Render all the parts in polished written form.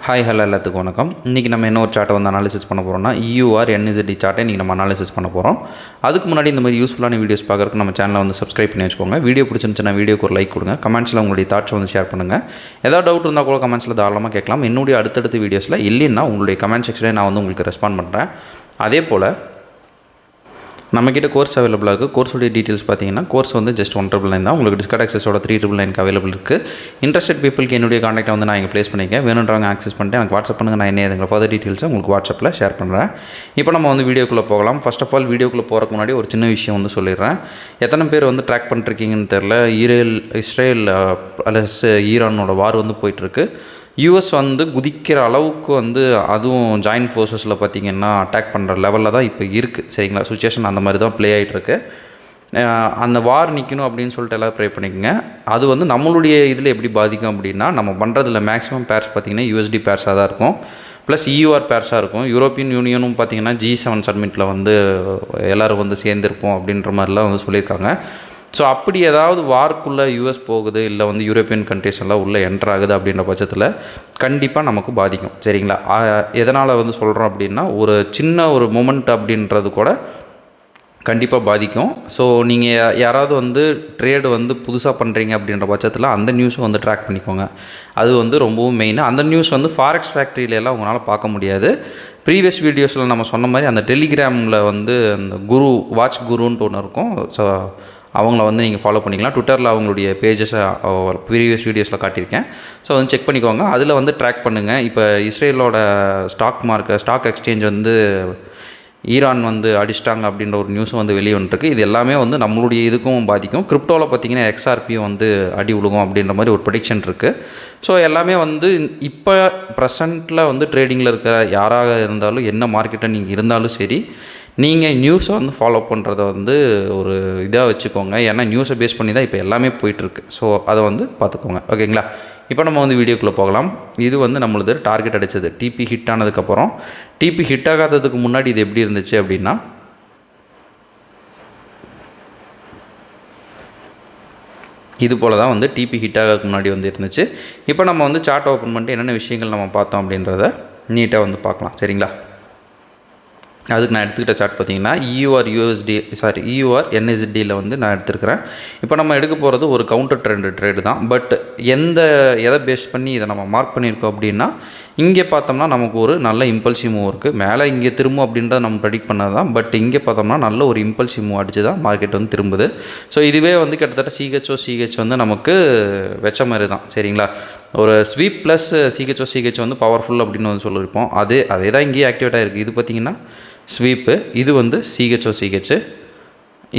Hi hello எல்லாத்துக்கும் வணக்கம். இன்றைக்கி நம்ம என்ன ஒரு சார்ட்டை வந்து அனாலிசிஸ் பண்ண போகிறோம்னா EUR NZD சார்ட்டை இன்றைக்கி நம்ம அனாலிசிஸ் பண்ண போகிறோம். அதுக்கு முன்னாடி இந்த மாதிரி யூஸ்ஃபுல்லான வீடியோஸ் பார்க்குறதுக்கு நம்ம சேனலை வந்து சப்ஸ்கிரைப் பண்ணி வச்சுக்கோங்க. வீடியோ பிடிச்சிருந்துச்சுன்னா வீடியோக்கு ஒரு லைக் கொடுங்க. கமெண்ட்ஸில் உங்களுடைய தாட்ஸ் வந்து ஷேர் பண்ணுங்கள். ஏதாவது டவுட் இருந்தால் கூட கமெண்ட்ஸில் தாராளமாக கேட்கலாம். என்னுடைய அடுத்தடுத்த வீடியோஸில் இல்லைன்னா உங்களுடைய கமெண்ட் செக்ஷனில் நான் வந்து உங்களுக்கு ரெஸ்பாண்ட் பண்ணுறேன். அதே போல் நம்மக்கிட்ட கோர்ஸ் அவைலபிளாக இருக்குது. கோர்ஸோடைய டீட்டெயில்ஸ் பார்த்தீங்கன்னா கோர்ஸ் வந்து ஜஸ்ட் 199 தான். உங்களுக்கு டிஸ்கவுண்ட் ஆக்சஸோட 399 அவைலபிள் இருக்குது. இன்ட்ரெஸ்டட் பீப்புளுக்கு என்னுடைய காண்டாக்டை வந்து நான் இங்கே ப்ளேஸ் பண்ணியிருக்கேன். வேணுன்றவங்க ஆக்சஸ் பண்ணிட்டு எனக்கு வாட்ஸ்அப் பண்ணுங்கள். நான் என்ன ஃபர்தர் டீட்டெயில்ஸை உங்களுக்கு வாட்ஸ்அப்பில் ஷேர் பண்ணுறேன். இப்போ நம்ம வந்து வீடியோக்குள்ளே போகலாம். ஃபர்ஸ்ட் ஆஃப் ஆல் வீடியோக்குள்ளே போகிறதுக்கு முன்னாடி ஒரு சின்ன விஷயம் வந்து சொல்லிடுறேன். எத்தனை பேர் வந்து ட்ராக் பண்ணிருக்கீங்கன்னு தெரில. இஸ்ரேல் ப்ளஸ் ஈரானோட வார் வந்து போயிட்டுருக்கு. யூஎஸ் வந்து குதிக்கிற அளவுக்கு வந்து அதுவும் ஜாயின்ட் ஃபோர்ஸஸில் பார்த்திங்கன்னா அட்டாக் பண்ணுற லெவலில் தான் இப்போ இருக்குது. சரிங்களா, சுச்சுவேஷன் அந்த மாதிரி தான் ப்ளே ஆகிட்டுருக்கு. அந்த வார் நிற்கணும் அப்படின்னு சொல்லிட்டு எல்லோரும் ப்ரே பண்ணிக்கோங்க. அது வந்து நம்மளுடைய இதில் எப்படி பாதிக்கும் அப்படின்னா, நம்ம பண்ணுறதுல மேக்ஸிமம் பேர்ஸ் பார்த்திங்கன்னா USD பேர்ஸாக தான் இருக்கும், ப்ளஸ் EUR பேர்ஸாக இருக்கும். யூரோப்பியன் யூனியனும் பார்த்திங்கன்னா G7 சப்மிட்டில் வந்து எல்லோரும் வந்து சேர்ந்துருப்போம் அப்படின்ற மாதிரிலாம் வந்து சொல்லியிருக்காங்க. ஸோ அப்படி ஏதாவது வார்க்குள்ளே யூஎஸ் போகுது, இல்லை வந்து யூரோப்பியன் கண்ட்ரிஸ் எல்லாம் உள்ளே என்டர் ஆகுது அப்படின்ற பட்சத்தில் கண்டிப்பாக நமக்கு பாதிக்கும். சரிங்களா, எதனால் வந்து சொல்கிறோம் அப்படின்னா, ஒரு சின்ன ஒரு மூமெண்ட் அப்படின்றது கூட கண்டிப்பாக பாதிக்கும். ஸோ நீங்கள் யாராவது வந்து ட்ரேடு வந்து புதுசாக பண்ணுறீங்க அப்படின்ற பட்சத்தில் அந்த நியூஸை வந்து ட்ராக் பண்ணிக்கோங்க. அது வந்து ரொம்பவும் மெயின். அந்த நியூஸ் வந்து ஃபாரெக்ஸ் ஃபேக்ட்ரியிலலாம் உங்களால் பார்க்க முடியாது. ப்ரீவியஸ் வீடியோஸில் நம்ம சொன்ன மாதிரி அந்த டெலிகிராமில் வந்து அந்த வாட்ச் குருன்ட்டு ஒன்று இருக்கும். ஸோ அவங்கள வந்து நீங்கள் ஃபாலோ பண்ணிக்கலாம். ட்விட்டரில் அவங்களுடைய பேஜஸை ப்ரீவியஸ் வீடியோஸில் காட்டியிருக்கேன். ஸோ வந்து செக் பண்ணிக்கோங்க. அதில் வந்து ட்ராக் பண்ணுங்கள். இப்போ இஸ்ரேலோட ஸ்டாக் எக்ஸ்சேஞ்ச் வந்து ஈரான் வந்து அடிச்சிட்டாங்க அப்படின்ற ஒரு நியூஸும் வந்து வெளியே வந்துருக்கு. இது எல்லாமே வந்து நம்மளுடைய இதுக்கும் பாதிக்கும். கிரிப்டோவில் பார்த்திங்கன்னா XRPயும் வந்து அடி விழுகும் அப்படின்ற மாதிரி ஒரு ப்ரெடிக்ஷன் இருக்குது. ஸோ எல்லாமே வந்து இப்போ ப்ரெசண்ட்டில் வந்து ட்ரேடிங்கில் இருக்கிற யாராக இருந்தாலும், என்ன மார்க்கெட்டை நீங்கள் இருந்தாலும் சரி, நீங்கள் நியூஸை வந்து ஃபாலோ பண்ணுறத வந்து ஒரு இதாக வச்சுக்கோங்க. ஏன்னா நியூஸை பேஸ் பண்ணி தான் இப்போ எல்லாமே போயிட்டுருக்கு. ஸோ அதை வந்து பார்த்துக்கோங்க. ஓகேங்களா, இப்போ நம்ம வந்து வீடியோக்குள்ளே போகலாம். இது வந்து நம்மளது டார்கெட் அடித்தது. TP ஹிட் ஆனதுக்கப்புறம், TP ஹிட் ஆகாததுக்கு முன்னாடி இது எப்படி இருந்துச்சு அப்படின்னா, இது போல் தான் வந்து TP ஹிட் ஆகிறதுக்கு முன்னாடி வந்து இருந்துச்சு. இப்போ நம்ம வந்து சார்ட் ஓப்பன் பண்ணிட்டு என்னென்ன விஷயங்கள் நம்ம பார்த்தோம் அப்படின்றத நீட்டாக வந்து பார்க்கலாம். சரிங்களா, அதுக்கு நான் எடுத்துக்கிட்ட சார்ட் பார்த்திங்கன்னா EUR NZDயில் வந்து நான் எடுத்துருக்கிறேன். இப்போ நம்ம எடுக்க போகிறது ஒரு கவுண்டர் ட்ரேடு தான். பட் எதை பேஸ் பண்ணி இதை நம்ம மார்க் பண்ணியிருக்கோம் அப்படின்னா, இங்கே பார்த்தோம்னா நமக்கு ஒரு நல்ல இம்பல்சிவ் மூவ் இருக்குது. மேலே இங்கே திரும்பும் அப்படின்றத நம்ம ப்ரெடிக்ட் பண்ணது தான். பட் இங்கே பார்த்தோம்னா நல்ல ஒரு இம்பல்சிவ் மூவ் அடிச்சு தான் மார்க்கெட் வந்து திரும்புது. ஸோ இதுவே வந்து கிட்டத்தட்ட CH வந்து நமக்கு வெச்ச மாதிரி தான். சரிங்களா, ஒரு ஸ்வீப் ப்ளஸ் CH வந்து பவர்ஃபுல் அப்படின்னு வந்து சொல்லியிருப்போம். அதே தான் இங்கேயே ஆக்டிவேட் ஆகிருக்கு. இது பார்த்திங்கன்னா ஸ்வீப்பு, இது வந்து CH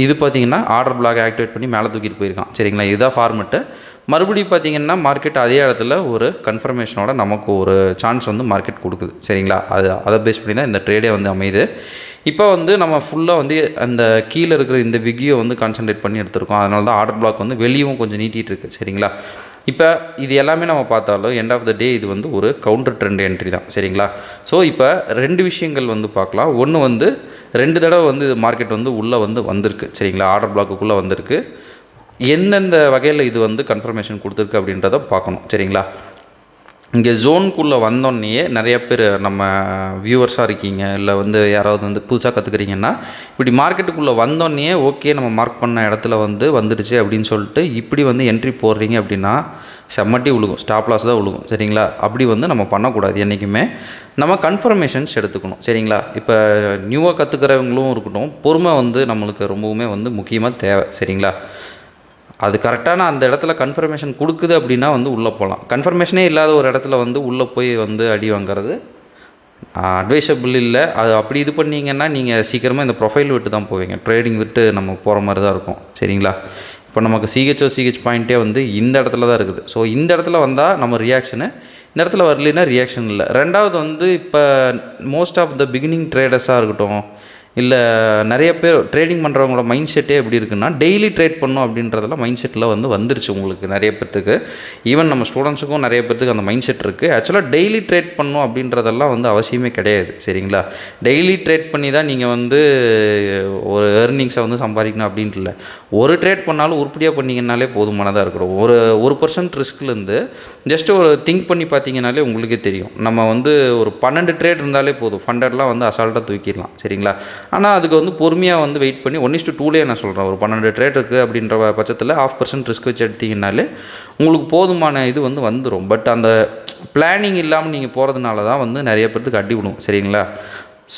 இது பார்த்திங்கன்னா ஆர்டர் பிளாக் ஆக்டிவேட் பண்ணி மேலே தூக்கிட்டு போயிருக்கான். சரிங்களா, இதுதான் ஃபார்மெட்டு. மறுபடியும் பார்த்திங்கன்னா மார்க்கெட் அதே இடத்துல ஒரு கன்ஃபர்மேஷனோட நமக்கு ஒரு சான்ஸ் வந்து மார்க்கெட் கொடுக்குது. சரிங்களா, அதை பேஸ் பண்ணி தான் இந்த ட்ரேடே வந்து அமையுது. இப்போ வந்து நம்ம ஃபுல்லாக வந்து அந்த கீழே இருக்கிற இந்த விகியை வந்து கான்சன்ட்ரேட் பண்ணி எடுத்துருக்கோம். அதனால தான் ஆர்டர் பிளாக் வந்து வெளியும் கொஞ்சம் நீட்டிகிட்டு இருக்குது. சரிங்களா, இப்போ இது எல்லாமே நம்ம பார்த்தாலும் எண்ட் ஆஃப் த டே இது வந்து ஒரு கவுண்டர் ட்ரெண்ட் என்ட்ரி தான். சரிங்களா, ஸோ இப்போ ரெண்டு விஷயங்கள் வந்து பார்க்கலாம். ஒன்று வந்து 2 தடவை வந்து மார்க்கெட் வந்து உள்ளே வந்து வந்திருக்கு. சரிங்களா, ஆர்டர் பிளாக்குள்ளே வந்திருக்கு. எந்தெந்த வகையில் இது வந்து கன்ஃபர்மேஷன் கொடுத்துருக்கு அப்படின்றத பார்க்கணும். சரிங்களா, இங்கே ஜோனுக்குள்ளே வந்தோடனே நிறைய பேர் நம்ம வியூவர்ஸாக இருக்கீங்க, இல்லை வந்து யாராவது வந்து புதுசாக கற்றுக்குறீங்கன்னா, இப்படி மார்க்கெட்டுக்குள்ளே வந்தோடனே ஓகே நம்ம மார்க் பண்ண இடத்துல வந்து வந்துடுச்சு அப்படின்னு சொல்லிட்டு இப்படி வந்து என்ட்ரி போடுறீங்க அப்படின்னா செம்மட்டி விழுகும், ஸ்டாப் லாஸ் தான் விழுகும். சரிங்களா, அப்படி வந்து நம்ம பண்ணக்கூடாது. என்றைக்குமே நம்ம கன்ஃபர்மேஷன்ஸ் எடுத்துக்கணும். சரிங்களா, இப்போ நியூவாக கற்றுக்கிறவங்களும் இருக்கட்டும், பொறுமை வந்து நம்மளுக்கு ரொம்பவுமே வந்து முக்கியமாக தேவை. சரிங்களா, அது கரெக்டான அந்த இடத்துல கன்ஃபர்மேஷன் கொடுக்குது அப்படின்னா வந்து உள்ளே போகலாம். கன்ஃபர்மேஷனே இல்லாத ஒரு இடத்துல வந்து உள்ளே போய் வந்து அடி வாங்கிறது அட்வைசபிள் இல்லை. அது அப்படி இது பண்ணிங்கன்னா நீங்கள் சீக்கிரமாக இந்த ப்ரொஃபைல் விட்டு தான் போவீங்க. ட்ரேடிங் விட்டு நம்ம போகிற மாதிரி தான் இருக்கும். சரிங்களா, இப்போ நமக்கு CH பாயிண்ட்டே வந்து இந்த இடத்துல தான் இருக்குது. ஸோ இந்த இடத்துல வந்தால் நம்ம ரியாக்ஷனு, இந்த இடத்துல வரலைன்னா ரியாக்ஷன் இல்லை. ரெண்டாவது வந்து இப்போ மோஸ்ட் ஆஃப் த பிகினிங் ட்ரேடர்ஸாக இருக்கட்டும், இல்லை நிறைய பேர் ட்ரேடிங் பண்ணுறவங்களோட மைண்ட் செட்டே எப்படி இருக்குன்னா, டெய்லி ட்ரேட் பண்ணணும் அப்படின்றதெல்லாம் மைண்ட் செட்டில் வந்துருச்சு உங்களுக்கு நிறைய பேர்த்துக்கு. ஈவன் நம்ம ஸ்டூடெண்ட்ஸுக்கும் நிறைய பேர்த்துக்கு அந்த மைண்ட் செட் இருக்குது. ஆக்சுவலாக டெய்லி ட்ரேட் பண்ணணும் அப்படின்றதெல்லாம் அவசியமே கிடையாது. சரிங்களா? டெய்லி ட்ரேட் பண்ணி தான் நீங்கள் ஒரு ஏர்னிங்ஸை சம்பாதிக்கணும் அப்படின்ட்டு இல்லை. ஒரு ட்ரேட் பண்ணாலும் உருப்படியாக பண்ணிங்கனாலே போதுமானதாக இருக்கணும். ஒரு பர்சன்ட் ரிஸ்க்லேருந்து ஜஸ்ட் ஒரு திங்க் பண்ணி பார்த்தீங்கனாலே உங்களுக்கே தெரியும். நம்ம ஒரு 12 ட்ரேட் இருந்தாலே போதும், ஃபண்டட்லாம் அசால்ட்டாக தூக்கிடலாம். சரிங்களா? ஆனால் அதுக்கு பொறுமையாக வெயிட் பண்ணி 1:2லேயே நான் சொல்கிறேன், ஒரு 12 ட்ரேட் இருக்குது அப்படின்ற பட்சத்தில் 0.5% ரிஸ்க் வச்சு எடுத்திங்கனாலே உங்களுக்கு போதுமான இது வந்துடும். பட் அந்த பிளானிங் இல்லாமல் நீங்கள் போகிறதுனால தான் நிறைய பேர்த்துக்கு அடி விடும். சரிங்களா?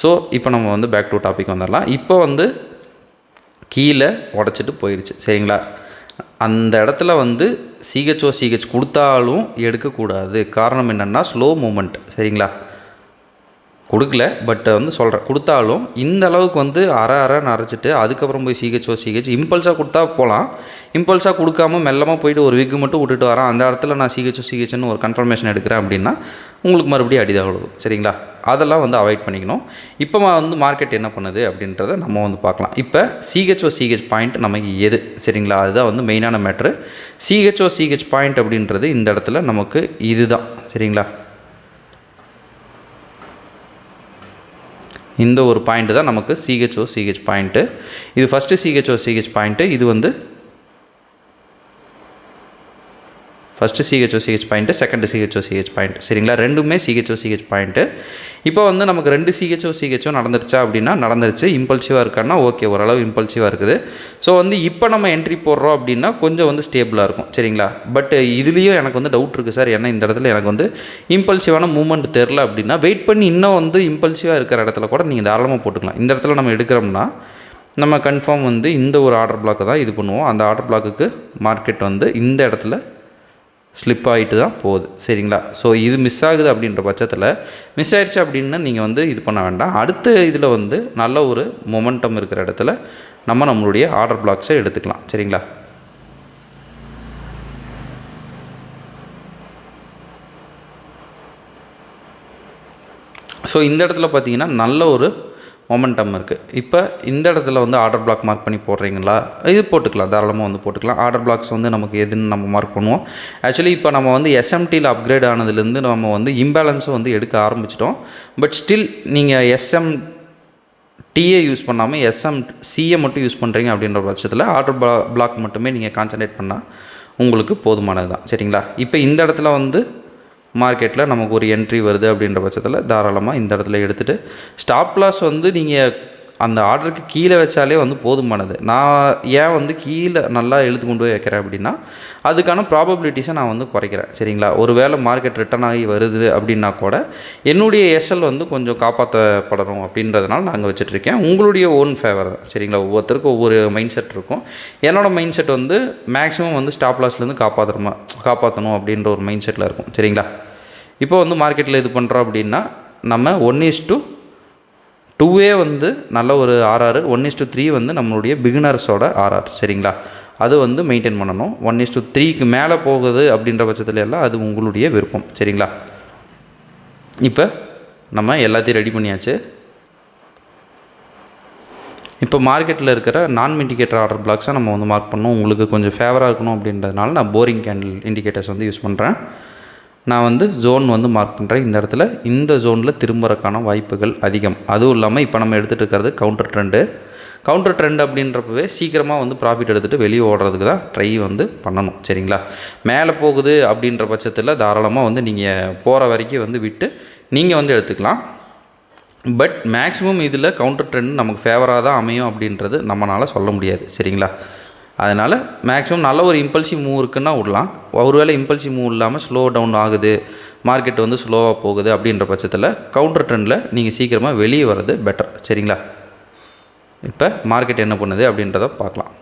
ஸோ இப்போ நம்ம பேக் டு டாபிக் வந்துடலாம். இப்போ கீழே உடச்சிட்டு போயிடுச்சு. சரிங்களா? அந்த இடத்துல சிஹெச் கொடுத்தாலும் எடுக்கக்கூடாது. காரணம் என்னென்னா ஸ்லோ மூமெண்ட். சரிங்களா? கொடுக்கல, பட் சொல்கிறேன், கொடுத்தாலும் இந்த அளவுக்கு அரைன்னு அரைச்சிட்டு அதுக்கப்புறம் போய் சிஹெச் இம்பல்ஸாக கொடுத்தா போகலாம். இம்பல்ஸாக கொடுக்காம மெல்லமாக போயிட்டு ஒரு விக்கு மட்டும் விட்டுட்டு வரேன், அந்த இடத்துல நான் சிஹெச்னு ஒரு கன்ஃபர்மேஷன் எடுக்கிறேன் அப்படின்னா உங்களுக்கு மறுபடியும் அடிதான் விழுகும். சரிங்களா? அதெல்லாம் அவாய்ட் பண்ணிக்கணும். இப்போ மார்க்கெட் என்ன பண்ணுது அப்படின்றத நம்ம பார்க்கலாம். இப்போ சிஹெச் பாயிண்ட் நமக்கு எது? சரிங்களா? அதுதான் மெயினான மேட்ரு. சிஹெச் பாயிண்ட் அப்படின்றது இந்த இடத்துல நமக்கு இதுதான். சரிங்களா? இந்த ஒரு பாயிண்ட் தான் நமக்கு சிஹெச் பாயிண்ட்டு. இது ஃபஸ்ட்டு சிஹெச் பாயிண்ட்டு. இது first CH point, second CH point. சரிங்களா? ரெண்டுமே சிஹெச் பாயிண்ட்டு. இப்போ நமக்கு 2 சிஹெச்சும் நடந்துருச்சா அப்படின்னா நடந்துருச்சு. இம்பல்சிவாக இருக்கான்னா ஓகே, ஓரளவு இம்பல்சிவாக இருக்குது. ஸோ இப்போ நம்ம என்ட்ரி போடுறோம் அப்படின்னா கொஞ்சம் ஸ்டேபிளாக இருக்கும். சரிங்களா? பட் இதுலேயும் எனக்கு டவுட் இருக்குது சார். ஏன்னா இந்த இடத்துல எனக்கு இம்பல்சிவான மூவ்மெண்ட் தெரில அப்படின்னா வெயிட் பண்ணி இன்னும் இம்பல்சிவாக இருக்கிற இடத்துல கூட நீங்கள் தாராளமாக போட்டுக்கலாம். இந்த இடத்துல நம்ம எடுக்கிறோம்னா நம்ம கன்ஃபார்ம் இந்த ஒரு ஆர்டர் பிளாக்கை தான் இது பண்ணுவோம். அந்த ஆர்டர் பிளாக்குக்கு மார்க்கெட் இந்த இடத்துல ஸ்லிப் ஆகிட்டு தான் போகுது. சரிங்களா? ஸோ இது மிஸ் ஆகுது அப்படின்ற பட்சத்தில் மிஸ் ஆயிடுச்சு அப்படின்னா நீங்கள் இது பண்ண வேண்டாம். அடுத்த இதில் நல்ல ஒரு மொமெண்டம் இருக்கிற இடத்துல நம்மளுடைய ஆர்டர் பிளாக்ஸை எடுத்துக்கலாம். சரிங்களா? ஸோ இந்த இடத்துல பார்த்தீங்கன்னா நல்ல ஒரு மொமெண்டம் இருக்குது. இப்போ இந்த இடத்துல ஆர்டர் பிளாக் மார்க் பண்ணி போடுறீங்களா? இது போட்டுக்கலாம், தாராளமாக போட்டுக்கலாம். ஆர்டர் பிளாக்ஸ் நமக்கு எதுன்னு நம்ம மார்க் பண்ணுவோம். ஆக்சுவலி இப்போ நம்ம எஸ்எம்டியில் அப்கிரேட் ஆனதுலேருந்து நம்ம இம்பேலன்ஸும் எடுக்க ஆரம்பிச்சிட்டோம். பட் ஸ்டில் நீங்கள் எஸ்எம்டியை யூஸ் பண்ணாமல் எஸ்எம்சியை மட்டும் யூஸ் பண்ணுறீங்க அப்படின்ற பட்சத்தில் ஆர்டர் பிளாக் மட்டுமே நீங்கள் கான்சன்ட்ரேட் பண்ணால் உங்களுக்கு போதுமானது தான். சரிங்களா? இப்போ இந்த இடத்துல மார்க்கெட்டில் நமக்கு ஒரு என்ட்ரி வருது அப்படின்ற பட்சத்தில் தாராளமாக இந்த இடத்துல எடுத்துகிட்டு ஸ்டாப் லாஸ் நீங்கள் அந்த ஆர்டருக்கு கீழே வச்சாலே போதுமானது. நான் ஏன் கீழே நல்லா எழுத்து கொண்டு போய் வைக்கிறேன் அப்படின்னா அதுக்கான ப்ராபபிலிட்டிஸை நான் குறைக்கிறேன். சரிங்களா? ஒரு வேளை மார்க்கெட் ரிட்டர்ன் ஆகி வருது அப்படின்னா கூட என்னுடைய எஸ்எல் கொஞ்சம் காப்பாற்றப்படணும் அப்படின்றதுனால நான் அங்கே வச்சுட்ருக்கேன். உங்களுடைய ஓன் ஃபேவர் தான். சரிங்களா? ஒவ்வொருத்தருக்கும் ஒவ்வொரு மைண்ட் செட் இருக்கும். என்னோடய மைண்ட் செட் மேக்ஸிமம் ஸ்டாப் லாஸ்லேருந்து காப்பாற்றணும் அப்படின்ற ஒரு மைண்ட் செட்டில் இருக்கும். சரிங்களா? இப்போ மார்க்கெட்டில் இது பண்ணுறோம் அப்படின்னா நம்ம 1:2வே நல்ல ஒரு ஆர்ஆர், 1:3 நம்மளுடைய பிகினர்ஸோட ஆர்ஆர். சரிங்களா? அது மெயின்டைன் பண்ணணும். 1:3க்கு மேலே போகுது அப்படின்ற பட்சத்துல எல்லாம் அது உங்களுடைய விருப்பம். சரிங்களா? இப்போ நம்ம எல்லாத்தையும் ரெடி பண்ணியாச்சு. இப்போ மார்க்கெட்டில் இருக்கிற நான் இண்டிகேட்டர் ஆர்டர் பிளாக்ஸை நம்ம மார்க் பண்ணணும். உங்களுக்கு கொஞ்சம் ஃபேவராக இருக்கணும் அப்படின்றதுனால நான் போரிங் கேண்டில் இண்டிகேட்டர்ஸ் யூஸ் பண்ணுறேன். நான் ஜோன் மார்க் பண்ணுறேன். இந்த இடத்துல இந்த ஜோனில் திரும்பறக்கான வாய்ப்புகள் அதிகம். அதுவும் இல்லாமல் இப்போ நம்ம எடுத்துகிட்டு இருக்கிறது கவுண்டர் ட்ரெண்ட் அப்படின்றப்பவே சீக்கிரமாக ப்ராஃபிட் எடுத்துகிட்டு வெளியே ஓடுறதுக்கு தான் ட்ரை பண்ணணும். சரிங்களா? மேலே போகுது அப்படின்ற பட்சத்தில் தாராளமாக நீங்கள் போகிற வரைக்கும் விட்டு நீங்கள் எடுத்துக்கலாம். பட் மேக்ஸிமம் இதில் கவுண்டர் ட்ரெண்ட் நமக்கு ஃபேவராக தான் அமையும் அப்படின்றது நம்மளால் சொல்ல முடியாது. சரிங்களா? அதனால் மேக்ஸிமம் நல்ல ஒரு இம்பல்சிவ் மூவ் இருக்குன்னா விடலாம். ஒருவேளை இம்பல்சிவ் மூவ் இல்லாமல் ஸ்லோ டவுன் ஆகுது, மார்க்கெட் ஸ்லோவாக போகுது அப்படின்ற பட்சத்தில் கவுண்டர் ட்ரெண்டில் நீங்கள் சீக்கிரமாக வெளியே வர்றது பெட்டர். சரிங்களா? இப்போ மார்க்கெட் என்ன பண்ணுது அப்படின்றத பார்க்கலாம்.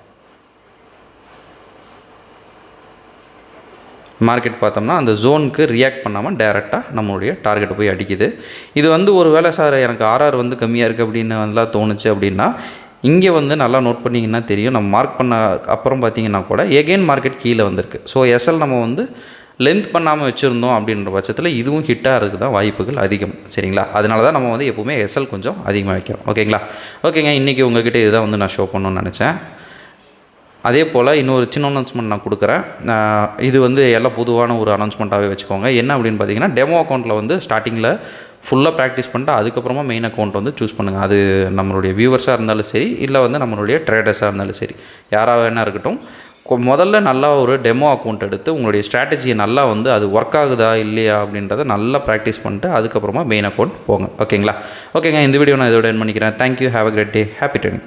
மார்க்கெட் பார்த்தோம்னா அந்த ஜோனுக்கு ரியாக்ட் பண்ணாமல் டேரெக்டாக நம்மளுடைய டார்கெட்டை போய் அடிக்குது. இது ஒரு வேளை சார் எனக்கு ஆர்ஆர் கம்மியாக இருக்குது அப்படின்னு தோணுச்சு அப்படின்னா இங்கே நல்லா நோட் பண்ணிங்கன்னா தெரியும். நம்ம மார்க் பண்ண அப்புறம் பார்த்திங்கன்னா கூட எகெயின் மார்க்கெட் கீழே வந்திருக்கு. ஸோ எஸ்எல் நம்ம லென்த் பண்ணாமல் வச்சுருந்தோம் அப்படின்ற பட்சத்தில் இதுவும் ஹிட்டாக இருக்குது தான் வாய்ப்புகள் அதிகம். சரிங்களா? அதனால தான் நம்ம வந்து எப்போவுமே எஸ்எல் கொஞ்சம் அதிகமாக வைக்கிறோம். ஓகேங்களா? ஓகேங்க, இன்றைக்கி உங்கள்கிட்ட இதுதான் வந்து நான் ஷோ பண்ணணும்னு நினச்சேன். அதே போல் இன்னொரு சின்ன அனௌன்ஸ்மெண்ட் நான் கொடுக்குறேன். இது வந்து எல்லாம் பொதுவான ஒரு அனௌன்ஸ்மெண்ட்டாகவே வச்சுக்கோங்க. என்ன அப்படின்னு பார்த்தீங்கன்னா, டெமோ அக்கௌண்ட்டில் வந்து ஸ்டார்டிங்கில் ஃபுல்லாக ப்ராக்டிஸ் பண்ணிட்டு அதுக்கப்புறமா மெயின் அக்கௌண்ட் வந்து சூஸ் பண்ணுங்கள். அது நம்மளுடைய வியூவர்ஸாக இருந்தாலும் சரி, இல்லை வந்து நம்மளுடைய ட்ரேடர்ஸாக இருந்தாலும் சரி, யாராக வேணா இருக்கட்டும், முதல்ல நல்லா ஒரு டெமோ அக்கௌண்ட் எடுத்து உங்களுடைய ஸ்ட்ராட்டஜியை நல்லா வந்து அது ஒர்க் ஆகுதா இல்லையா அப்படின்றத நல்லா ப்ராக்டிஸ் பண்ணிட்டு அதுக்கப்புறமா மெயின் அக்கௌண்ட் போங்க. ஓகேங்களா? ஓகேங்க, இந்த வீடியோ நான் இதோட எண்ட் பண்ணிக்கிறேன். Thank you, have a great day, happy trading.